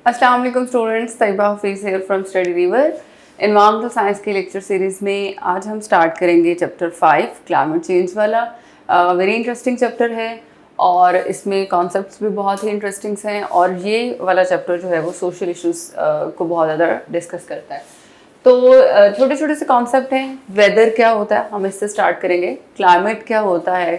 अस्सलाम वालेकुम students, Tayyaba Hafeez here from study river. Environmental science के लेक्चर सीरीज़ में आज हम स्टार्ट करेंगे चैप्टर 5 क्लाइमेट चेंज वाला। वेरी इंटरेस्टिंग चैप्टर है और इसमें कॉन्सेप्ट्स भी बहुत ही इंटरेस्टिंग हैं और ये वाला चैप्टर जो है वो सोशल इश्यूज़ को बहुत ज़्यादा डिस्कस करता है। तो छोटे छोटे से कॉन्सेप्ट हैं। वेदर क्या होता है, हम इससे स्टार्ट करेंगे। क्लाइमेट क्या होता है,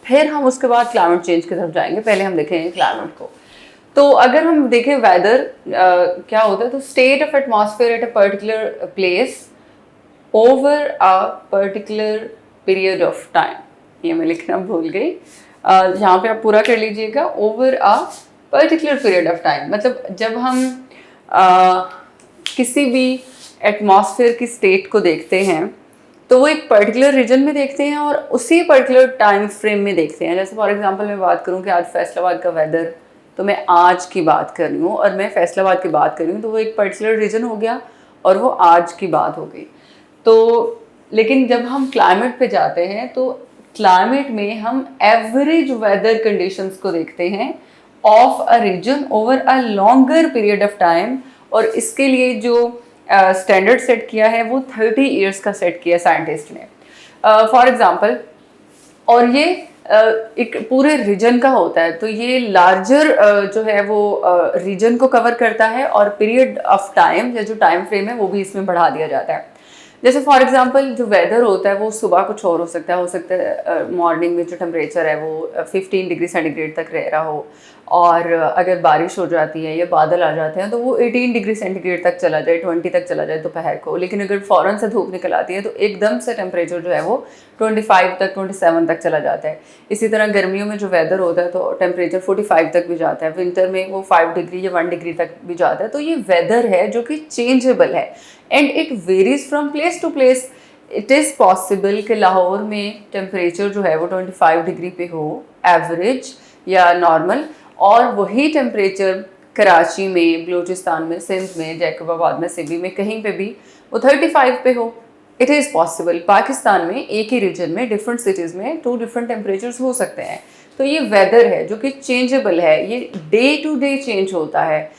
फिर हम उसके बाद क्लाइमेट चेंज की तरफ जाएंगे। पहले हम देखेंगे क्लाइमेट को। तो अगर हम देखें वेदर क्या होता है, तो state of atmosphere at a particular place over a particular period of time. ये मैं लिखना भूल गई, यहाँ पे आप पूरा कर लीजिएगा। Over a particular period of time मतलब जब हम किसी भी एटमॉस्फेयर की स्टेट को देखते हैं तो वो एक पर्टिकुलर रीजन में देखते हैं और उसी पर्टिकुलर टाइम फ्रेम में देखते हैं। जैसे फॉर एग्जांपल मैं बात करूं कि आज फैसलाबाद का वेदर, तो मैं आज की बात कर रही हूँ और मैं फैसलाबाद की बात कर रही हूँ, तो वो एक पर्टिकुलर रीजन हो गया और वो आज की बात हो गई। तो लेकिन जब हम क्लाइमेट पे जाते हैं तो क्लाइमेट में हम एवरेज वेदर कंडीशंस को देखते हैं of a region over a longer period of time. और इसके लिए जो स्टैंडर्ड सेट किया है वो 30 ईयर्स का सेट किया साइंटिस्ट ने। फॉर एग्जांपल, और ये एक पूरे रीजन का होता है, तो ये लार्जर जो है वो रीजन को कवर करता है और पीरियड ऑफ टाइम या जो टाइम फ्रेम है वो भी इसमें बढ़ा दिया जाता है। जैसे फॉर एग्जांपल जो वेदर होता है वो सुबह कुछ और हो सकता है मॉर्निंग में जो टेम्परेचर है वो 15 डिग्री सेंटीग्रेड तक रह रहा हो, और अगर बारिश हो जाती है या बादल आ जाते हैं तो वो 18 डिग्री सेंटीग्रेड तक चला जाए, 20 तक चला जाए दोपहर को। लेकिन अगर फ़ौरन से धूप निकल आती है तो एकदम से टेम्परेचर जो है वो 25 तक 27 तक चला जाता है। इसी तरह गर्मियों में जो वेदर होता है तो टेम्परेचर 45 तक भी जाता है, विंटर में वो 5 डिग्री या 1 डिग्री तक भी जाता है। तो ये वेदर है जो कि चेंजेबल है and it varies from place to place. It is possible कि लाहौर में टेम्परेचर जो है वो 25 डिग्री पे हो एवरेज या नॉर्मल, और वही टेम्परेचर कराची में, बलूचिस्तान में, सिंध में, जैकबाबाद में, सिबी में, कहीं पे भी वो 35 पे हो। It is possible. पाकिस्तान में एक ही रीजन में डिफरेंट सिटीज़ में 2 डिफरेंट टेम्परेचर्स हो सकते हैं। तो ये वेदर है जो कि चेंजेबल है, ये डे टू डे चेंज होता है,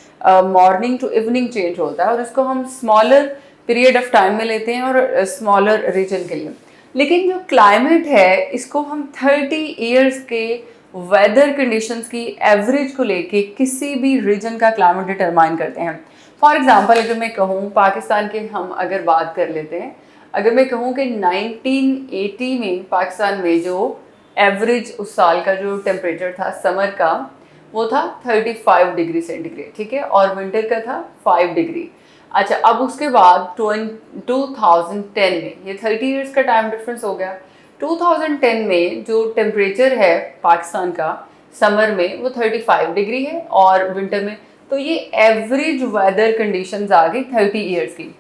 मॉर्निंग टू इवनिंग चेंज होता है, और इसको हम स्मॉलर पीरियड ऑफ टाइम में लेते हैं और स्मॉलर रीजन के लिए। लेकिन जो क्लाइमेट है इसको हम 30 ईयर्स के वेदर कंडीशंस की एवरेज को लेके किसी भी रीजन का क्लाइमेट डिटरमाइन करते हैं। फॉर एग्जांपल अगर मैं कहूँ पाकिस्तान के, हम अगर बात कर लेते हैं, अगर मैं कहूँ कि 1980 में पाकिस्तान में जो एवरेज उस साल का जो टेम्परेचर था समर का वो था 35 डिग्री सेंटीग्रेड, ठीक है, और विंटर का था 5 डिग्री। अच्छा, अब उसके बाद 2010 में, ये 30 ईयर्स का टाइम डिफरेंस हो गया। 2010 में जो टेम्परेचर है पाकिस्तान का समर में वो 35 डिग्री है और विंटर में, तो ये एवरेज वेदर कंडीशंस आ गई 30 ईयर्स की।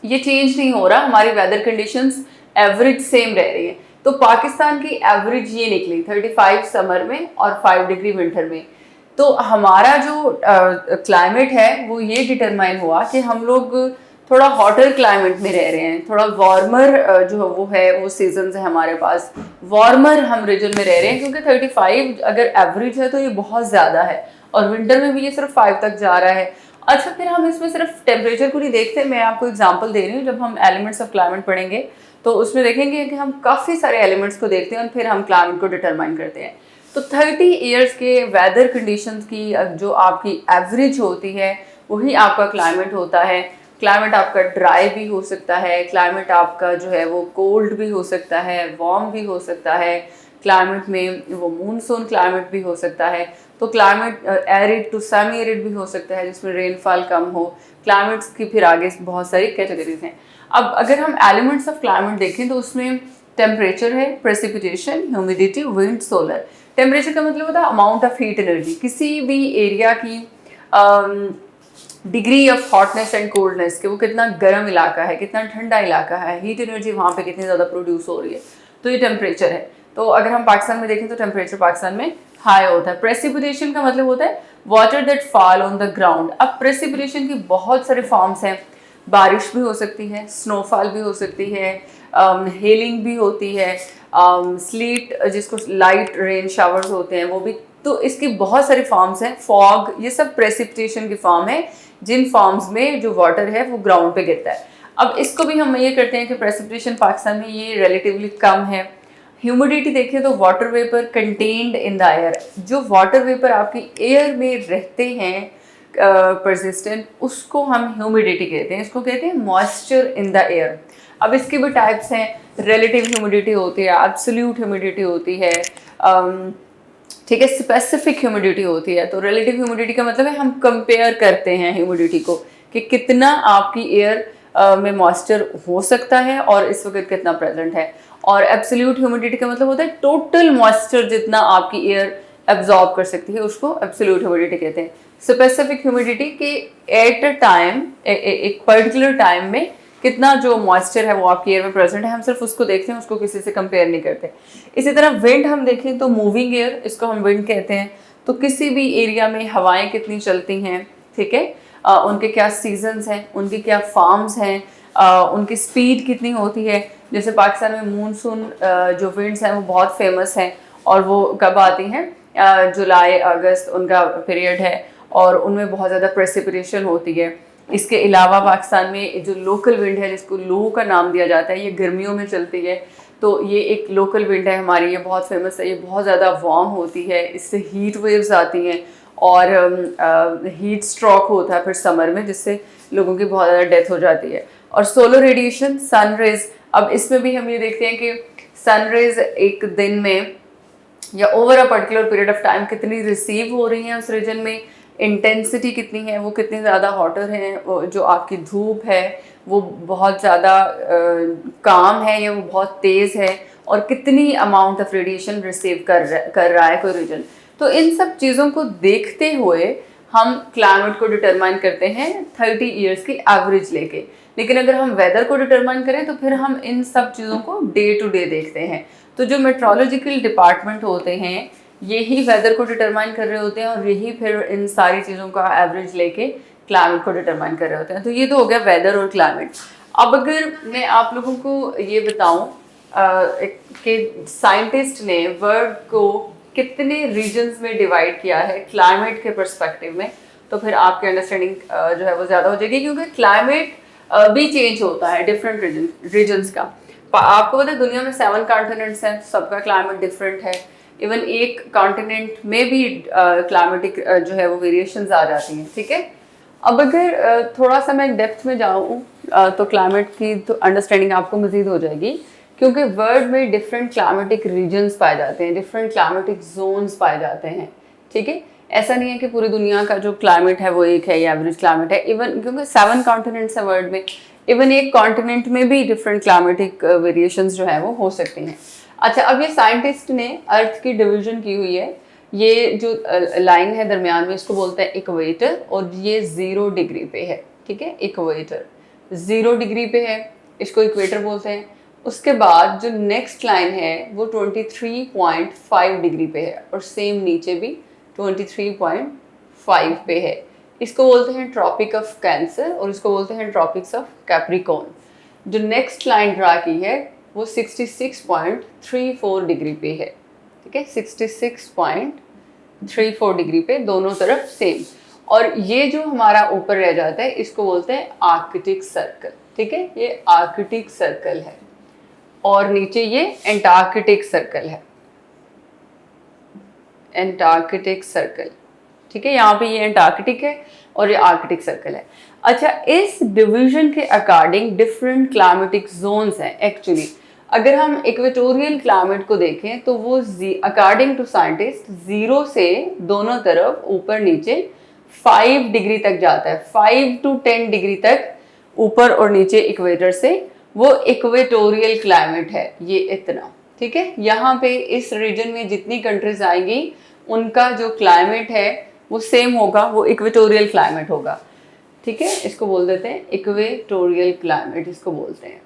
ये चेंज नहीं हो रहा, हमारी वेदर कंडीशंस एवरेज सेम रह रही है। तो पाकिस्तान की एवरेज ये निकली 35 समर में और 5 डिग्री विंटर में। तो हमारा जो क्लाइमेट है वो ये डिटरमाइन हुआ कि हम लोग थोड़ा हॉटर क्लाइमेट में रह रहे हैं, थोड़ा वार्मर जो वो है वो सीजन्स है हमारे पास, वार्मर हम रीजन में रह रहे हैं, क्योंकि 35 अगर एवरेज है तो ये बहुत ज़्यादा है और विंटर में भी ये सिर्फ 5 तक जा रहा है। अच्छा, फिर हम इसमें सिर्फ टेम्परेचर को नहीं देखते, मैं आपको एग्जांपल दे रही हूँ। जब हम एलिमेंट्स ऑफ क्लाइमेट पढ़ेंगे तो उसमें देखेंगे कि हम काफ़ी सारे एलिमेंट्स को देखते हैं और फिर हम क्लाइमेट को डिटरमाइन करते हैं। तो 30 ईयर्स के वेदर कंडीशंस की जो आपकी एवरेज होती है वही आपका क्लाइमेट होता है। क्लाइमेट आपका ड्राई भी हो सकता है, क्लाइमेट आपका जो है वो कोल्ड भी हो सकता है, वार्म भी हो सकता है, क्लाइमेट में वो मूनसून क्लाइमेट भी हो सकता है। तो climate arid to semi arid भी हो सकता है जिसमें रेनफॉल कम हो। क्लाइमेट्स की फिर आगे बहुत सारी कैटेगरीज हैं। अब अगर हम एलिमेंट्स ऑफ क्लाइमेट देखें तो उसमें टेम्परेचर है, precipitation, humidity, wind, solar. Temperature का मतलब होता है अमाउंट ऑफ हीट एनर्जी, किसी भी एरिया की degree of hotness and coldness, कि वो कितना गर्म इलाका है, कितना ठंडा इलाका है, हीट एनर्जी वहाँ पे कितनी ज़्यादा प्रोड्यूस हो रही है, तो ये टेम्परेचर है। तो अगर हम पाकिस्तान में देखें तो टेम्परेचर पाकिस्तान में हाई होता है। प्रेसिपिटेशन का मतलब होता है water that fall on the ground. अब प्रेसिपिटेशन की बहुत सारे फॉर्म्स हैं, बारिश भी हो सकती है, स्नोफॉल भी हो सकती है, हेलिंग भी होती है, स्लीट जिसको लाइट रेन शावर्स होते हैं वो भी। तो इसकी बहुत सारी फॉर्म्स हैं, फॉग, ये सब प्रेसिपिटेशन की फॉर्म है जिन फॉर्म्स में जो वाटर है वो ग्राउंड पे गिरता है। अब इसको भी हम ये करते हैं कि प्रेसिपिटेशन पाकिस्तान में ये रिलेटिवली कम है। ह्यूमिडिटी देखिए तो water vapour contained in the air, जो वाटर वेपर आपकी एयर में रहते हैं परसिस्टेंट, उसको हम ह्यूमिडिटी कहते हैं, इसको कहते हैं मॉइस्चर इन द एयर। अब इसके भी टाइप्स हैं, रिलेटिव ह्यूमिडिटी होती है, एब्सोल्यूट ह्यूमिडिटी होती है, ठीक है, स्पेसिफिक ह्यूमिडिटी होती है। तो रिलेटिव ह्यूमिडिटी का मतलब है हम कंपेयर करते हैं ह्यूमिडिटी को कि कितना आपकी एयर में मॉइस्चर हो सकता है और इस वक्त कितना प्रेजेंट है। और एब्सोल्यूट ह्यूमिडिटी का मतलब होता है टोटल मॉइस्चर जितना आपकी एयर एब्जॉर्ब कर सकती है, उसको एब्सोल्यूट ह्यूमिडिटी कहते हैं। स्पेसिफिक ह्यूमिडिटी के एट अ टाइम, एक पर्टिकुलर टाइम में कितना जो मॉइस्चर है वो आपकी एयर में प्रेजेंट है, हम सिर्फ उसको देखते हैं, उसको किसी से कंपेयर नहीं करते। इसी तरह विंड हम देखें तो मूविंग एयर, इसको हम विंड कहते हैं। तो किसी भी एरिया में हवाएं कितनी चलती हैं, ठीक है, उनके क्या सीजन्स हैं, उनकी क्या फार्म्स हैं, उनकी स्पीड कितनी होती है। जैसे पाकिस्तान में मूनसून जो विंड्स हैं वो बहुत फेमस हैं, और वो कब आती हैं, जुलाई अगस्त उनका पीरियड है, और उनमें बहुत ज़्यादा प्रेसिपिटेशन होती है। इसके अलावा पाकिस्तान में जो लोकल विंड है जिसको लो का नाम दिया जाता है, ये गर्मियों में चलती है, तो ये एक लोकल विंड है हमारी, ये बहुत फेमस है, ये बहुत ज़्यादा वार्म होती है, इससे हीट वेव्स आती हैं और हीट स्ट्रोक होता है फिर समर में, जिससे लोगों की बहुत ज़्यादा डेथ हो जाती है। और सोलर रेडिएशन, सन रेज, अब इसमें भी हम ये देखते हैं कि सन रेज एक दिन में या over a particular period of time कितनी रिसीव हो रही हैं उस रीजन में, इंटेंसिटी कितनी है, वो कितनी ज़्यादा हॉटर है, जो आपकी धूप है वो बहुत ज़्यादा काम है या वो बहुत तेज़ है, और कितनी अमाउंट ऑफ रेडिएशन रिसीव कर रहा है कोई रीजन। तो इन सब चीज़ों को देखते हुए हम क्लाइमेट को डिटरमाइन करते हैं 30 ईयर्स की एवरेज लेके। लेकिन अगर हम वेदर को डिटरमाइन करें तो फिर हम इन सब चीज़ों को डे टू डे देखते हैं। तो जो मेट्रोलॉजिकल डिपार्टमेंट होते हैं यही वेदर को डिटरमाइन कर रहे होते हैं, और यही फिर इन सारी चीज़ों का एवरेज लेके क्लाइमेट को डिटरमाइन कर रहे होते हैं। तो ये तो हो गया वेदर और क्लाइमेट। अब अगर मैं आप लोगों को ये बताऊं कि साइंटिस्ट ने वर्ल्ड को कितने रीजन्स में डिवाइड किया है क्लाइमेट के पर्सपेक्टिव में, तो फिर आपकी अंडरस्टैंडिंग जो है वो ज़्यादा हो जाएगी, क्योंकि क्लाइमेट भी चेंज होता है डिफरेंट रीजन्स का। आपको पता है दुनिया में 7 कॉन्टिनेंट्स हैं, सबका क्लाइमेट डिफरेंट है। इवन एक कॉन्टिनेंट में भी क्लाइमेटिक जो है वो वेरिएशंस आ जाती हैं, ठीक है। अब अगर थोड़ा सा मैं डेप्थ में जाऊँ तो क्लाइमेट की तो अंडरस्टैंडिंग आपको मज़ीद हो जाएगी, क्योंकि वर्ल्ड में डिफरेंट क्लाइमेटिक रीजन्स पाए जाते हैं, डिफरेंट क्लाइमेटिक जोन्स पाए जाते हैं, ठीक है। ऐसा नहीं है कि पूरी दुनिया का जो क्लाइमेट है वो एक है, या एवरेज क्लाइमेट है। इवन क्योंकि 7 कॉन्टिनेंट्स हैं वर्ल्ड में, इवन एक कॉन्टिनेंट में भी डिफरेंट क्लाइमेटिक वेरिएशंस जो है वो हो सकती हैं। अच्छा, अब ये साइंटिस्ट ने अर्थ की डिवीजन की हुई है। ये जो लाइन है दरमियान में, इसको बोलते हैं इक्वेटर, और ये 0 डिग्री पे है, ठीक है। इक्वेटर 0 डिग्री पे है, इसको इक्वेटर बोलते हैं। उसके बाद जो नेक्स्ट लाइन है वो 23.5 डिग्री पे है, और सेम नीचे भी 23.5 पे है। इसको बोलते हैं ट्रॉपिक ऑफ कैंसर, और इसको बोलते हैं ट्रॉपिक्स ऑफ कैप्रिकॉर्न। जो नेक्स्ट लाइन ड्रा की है वो 66.34 डिग्री पे है, ठीक है, 66.34 डिग्री पे, दोनों तरफ सेम। और ये जो हमारा ऊपर रह जाता है इसको बोलते हैं आर्कटिक सर्कल, ठीक है, ये आर्कटिक सर्कल है, और नीचे ये एंटार्कटिक सर्कल है, एंटार्कटिक सर्कल, ठीक है। यहाँ पे ये एंटार्कटिक है और ये आर्कटिक सर्कल है। अच्छा, इस डिवीजन के अकॉर्डिंग डिफरेंट क्लाइमेटिक जोन्स हैं एक्चुअली। अगर हम इक्वेटोरियल क्लाइमेट को देखें तो वो अकॉर्डिंग टू साइंटिस्ट 0 से दोनों तरफ ऊपर नीचे 5 डिग्री तक जाता है, 5 to 10 डिग्री तक ऊपर और नीचे इक्वेटर से, वो इक्वेटोरियल क्लाइमेट है, ये इतना, ठीक है। यहाँ पे इस रीजन में जितनी कंट्रीज आएंगी उनका जो क्लाइमेट है वो सेम होगा, वो इक्वेटोरियल क्लाइमेट होगा, ठीक है। इसको बोल देते हैं इक्वेटोरियल क्लाइमेट, इसको बोलते हैं।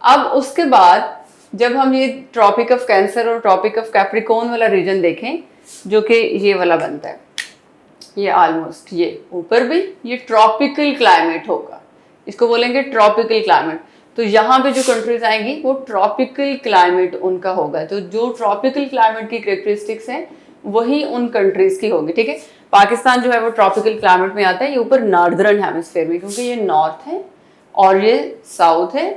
अब उसके बाद जब हम ये ट्रॉपिक ऑफ कैंसर और ट्रॉपिक ऑफ कैप्रिकॉर्न वाला रीजन देखें, जो कि ये वाला बनता है, ये ऑलमोस्ट ये ऊपर भी ये ट्रॉपिकल क्लाइमेट होगा, इसको बोलेंगे ट्रॉपिकल क्लाइमेट। तो यहाँ पे जो कंट्रीज आएंगी वो ट्रॉपिकल क्लाइमेट उनका होगा। तो जो ट्रॉपिकल क्लाइमेट की कैरेक्टरिस्टिक्स हैं वही उन कंट्रीज की होगी, ठीक है। पाकिस्तान जो है वो ट्रॉपिकल क्लाइमेट में आता है, ये ऊपर नॉर्दर्न हेमिस्फीयर में, क्योंकि ये नॉर्थ है और ये साउथ है,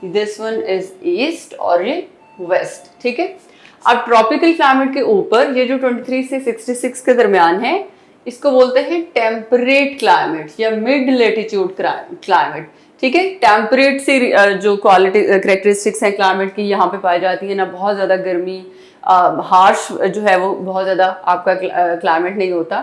दिस वन इज ईस्ट और ये वेस्ट, ठीक है। अब ट्रॉपिकल क्लाइमेट के ऊपर ये जो 23 से 66 के दरमियान है, इसको बोलते हैं टेम्परेट क्लाइमेट या मिड लेटीट्यूड क्लाइमेट, ठीक है। टेम्परेट से जो क्वालिटी करेक्टरिस्टिक्स हैं क्लाइमेट की यहाँ पे पाई जाती है, ना बहुत ज़्यादा गर्मी, हार्श जो है वो बहुत ज़्यादा आपका क्लाइमेट नहीं होता,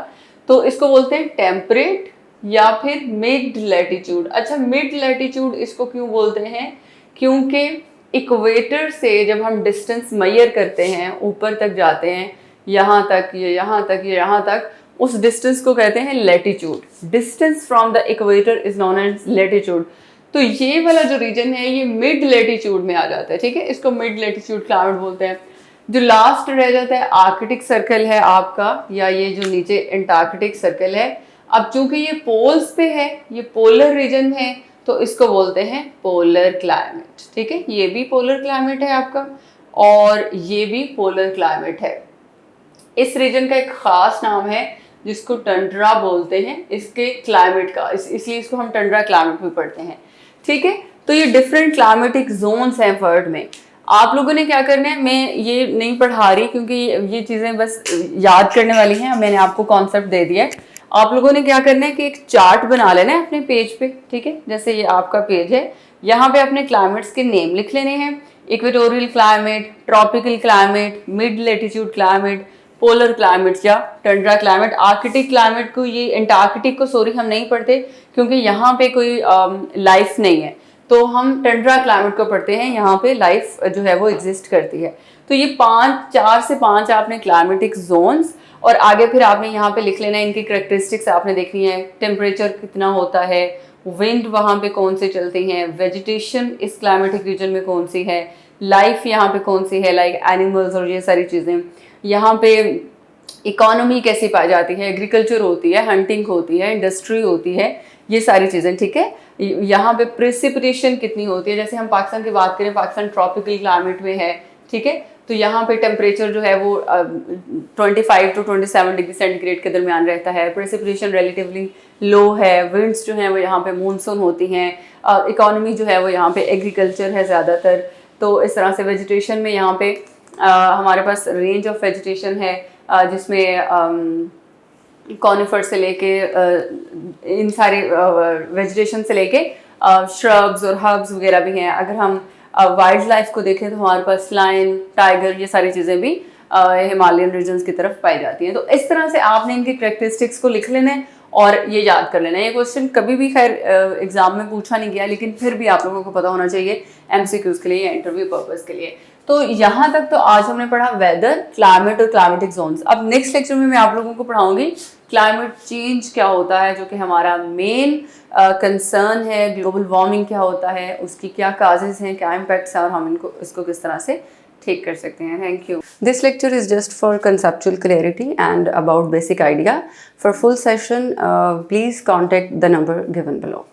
तो इसको बोलते हैं टेम्परेट या फिर मिड लेटीट्यूड। अच्छा, मिड लेटीट्यूड इसको क्यों बोलते हैं? क्योंकि इक्वेटर से जब हम डिस्टेंस मेजर करते हैं, ऊपर तक जाते हैं, यहाँ तक, ये यहाँ तक, ये यहाँ तक, उस डिस्टेंस को कहते हैं latitude. Distance from the equator is known as latitude. तो ये वाला जो रीजन है ये मिड लेटीट्यूड में आ जाता है, ठीक है, इसको मिड लेटीट्यूड क्लाइमेट बोलते हैं। जो लास्ट रह जाता है आर्कटिक सर्कल है आपका, या ये जो नीचे एंटार्कटिक सर्कल है, अब चूंकि ये पोल्स पे है, ये पोलर रीजन है, तो इसको बोलते हैं पोलर क्लाइमेट, ठीक है। ये भी पोलर क्लाइमेट है आपका और ये भी पोलर क्लाइमेट है। इस रीजन का एक खास नाम है जिसको टंड्रा बोलते हैं इसके क्लाइमेट का, इसलिए इसको हम टंड्रा क्लाइमेट भी पढ़ते हैं, ठीक है। तो ये डिफरेंट क्लाइमेटिक जोन्स हैं वर्ल्ड में। आप लोगों ने क्या करना है, मैं ये नहीं पढ़ा रही क्योंकि ये चीज़ें बस याद करने वाली हैं, मैंने आपको कॉन्सेप्ट दे दिया है। आप लोगों ने क्या करना है कि एक चार्ट बना लेना है अपने पेज पे, ठीक है। जैसे ये आपका पेज है, यहाँ पे अपने क्लाइमेट्स के नेम लिख लेने हैं। Equatorial climate, tropical climate, mid latitude climate, polar climate या टंड्रा क्लाइमेट। आर्कटिक क्लाइमेट को, ये एंटार्कटिक को सॉरी हम नहीं पढ़ते क्योंकि यहाँ पे कोई लाइफ नहीं है, तो हम टंड्रा क्लाइमेट को पढ़ते हैं, यहाँ पे लाइफ जो है वो एग्जिस्ट करती है। तो ये 4 से 5 आपने क्लाइमेटिक जोन्स, और आगे फिर आपने यहाँ पे लिख लेना है इनकी करेक्टरिस्टिक्स आपने देखनी है। टेम्परेचर कितना होता है, विंड वहाँ पे कौन से चलती हैं, वेजिटेशन इस क्लाइमेटिक रीजन में कौन सी है, लाइफ यहाँ पे कौन सी है, लाइक एनिमल्स और ये सारी चीज़ें। यहाँ पे इकोनॉमी कैसी पाई जाती है, एग्रीकल्चर होती है, हंटिंग होती है, इंडस्ट्री होती है, ये सारी चीज़ें, ठीक है। यहाँ पे प्रेसिपिटेशन कितनी होती है, जैसे हम पाकिस्तान की बात करें, पाकिस्तान ट्रॉपिकल क्लाइमेट में है, ठीक है। तो यहाँ पे टेम्परेचर जो है वो 25 to 27 डिग्री सेंटीग्रेड के दरमियान रहता है, प्रेसिपिटेशन रिलेटिवली लो है, विंड्स जो हैं वो यहाँ पे मूनसून होती हैं, इकोनॉमी जो है वो यहाँ पे एग्रीकल्चर है ज़्यादातर। तो इस तरह से वेजिटेशन में यहाँ पे हमारे पास रेंज ऑफ वेजिटेशन है जिसमें कॉनिफर से लेके इन सारे वेजिटेशन से लेके श्रब्स और हर्ब्स वगैरह भी हैं। अगर हम वाइल्ड लाइफ को देखें तो हमारे पास लायन, टाइगर, ये सारी चीज़ें भी हिमालयन रीजन्स की तरफ पाई जाती हैं। तो इस तरह से आपने इनके करेक्टरिस्टिक्स को लिख लेना है और ये याद कर लेना है। ये क्वेश्चन कभी भी खैर एग्जाम में पूछा नहीं गया, लेकिन फिर भी आप लोगों को पता होना चाहिए MCQs के लिए या इंटरव्यू पर्पज़ के लिए। तो यहाँ तक तो आज हमने पढ़ा वेदर, क्लाइमेट और क्लाइमेटिक जोन्स। अब नेक्स्ट लेक्चर में मैं आप लोगों को पढ़ाऊंगी क्लाइमेट चेंज क्या होता है, जो कि हमारा मेन कंसर्न है। ग्लोबल वार्मिंग क्या होता है, उसकी क्या काजेज हैं, क्या इम्पैक्ट्स हैं और हम इसको किस तरह से ठीक कर सकते हैं। Thank you. This lecture is just for conceptual clarity and about basic idea. For full session please contact the number given below.